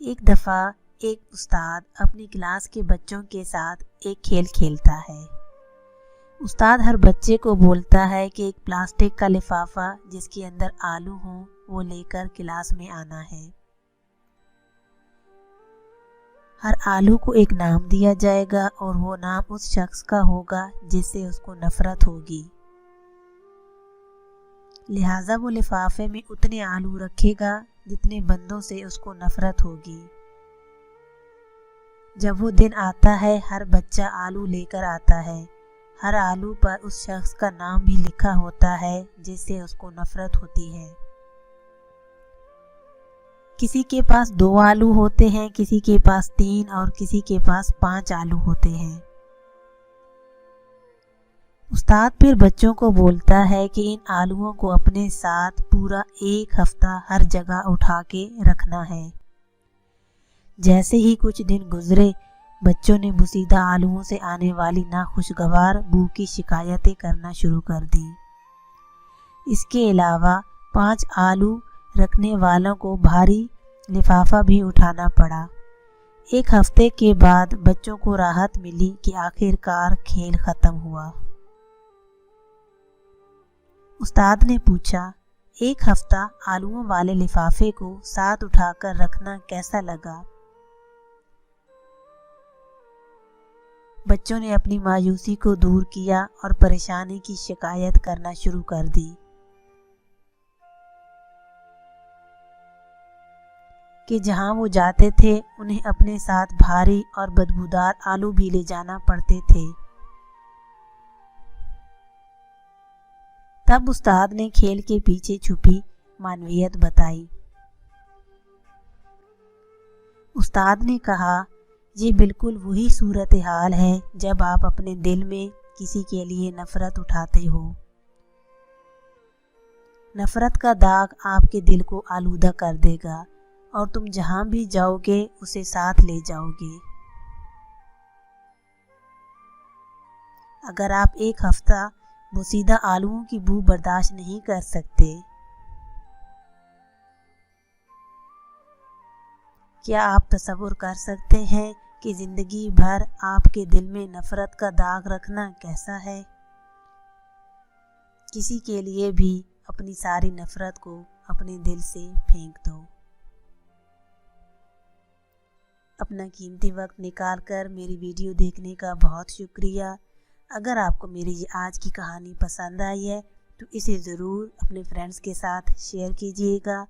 ایک دفعہ ایک استاد اپنی کلاس کے بچوں کے ساتھ ایک کھیل کھیلتا ہے۔ استاد ہر بچے کو بولتا ہے کہ ایک پلاسٹک کا لفافہ جس کے اندر آلو ہوں وہ لے کر کلاس میں آنا ہے۔ ہر آلو کو ایک نام دیا جائے گا اور وہ نام اس شخص کا ہوگا جس سے اس کو نفرت ہوگی، لہٰذا وہ لفافے میں اتنے آلو رکھے گا جتنے بندوں سے اس کو نفرت ہوگی۔ جب وہ دن آتا ہے ہر بچہ آلو لے کر آتا ہے، ہر آلو پر اس شخص کا نام بھی لکھا ہوتا ہے جس سے اس کو نفرت ہوتی ہے۔ کسی کے پاس 2 آلو ہوتے ہیں، کسی کے پاس 3 اور کسی کے پاس 5 آلو ہوتے ہیں۔ استاد پھر بچوں کو بولتا ہے کہ ان آلوؤں کو اپنے ساتھ پورا 1 ہفتہ ہر جگہ اٹھا کے رکھنا ہے۔ جیسے ہی کچھ دن گزرے، بچوں نے بوسیدہ آلوؤں سے آنے والی ناخوشگوار بو کی شکایتیں کرنا شروع کر دیں۔ اس کے علاوہ 5 آلو رکھنے والوں کو بھاری لفافہ بھی اٹھانا پڑا۔ 1 ہفتے کے بعد بچوں کو راحت ملی کہ آخر کار کھیل ختم ہوا۔ استاد نے پوچھا، 1 ہفتہ آلوؤں والے لفافے کو ساتھ اٹھا کر رکھنا کیسا لگا؟ بچوں نے اپنی مایوسی کو دور کیا اور پریشانی کی شکایت کرنا شروع کر دی کہ جہاں وہ جاتے تھے انہیں اپنے ساتھ بھاری اور بدبودار آلو بھی لے جانا پڑتے تھے۔ تب استاد نے کھیل کے پیچھے چھپی معنویت بتائی۔ استاد نے کہا، یہ بالکل وہی صورتحال ہے جب آپ اپنے دل میں کسی کے لیے نفرت اٹھاتے ہو۔ نفرت کا داغ آپ کے دل کو آلودہ کر دے گا اور تم جہاں بھی جاؤ گے اسے ساتھ لے جاؤ گے۔ اگر آپ 1 ہفتہ بوسیدہ آلوؤں کی بو برداشت نہیں کر سکتے، کیا آپ تصور کر سکتے ہیں کہ زندگی بھر آپ کے دل میں نفرت کا داغ رکھنا کیسا ہے؟ کسی کے لیے بھی اپنی ساری نفرت کو اپنے دل سے پھینک دو۔ اپنا قیمتی وقت نکال کر میری ویڈیو دیکھنے کا بہت شکریہ۔ اگر آپ کو میری یہ آج کی کہانی پسند آئی ہے تو اسے ضرور اپنے فرینڈز کے ساتھ شیئر کیجیے گا۔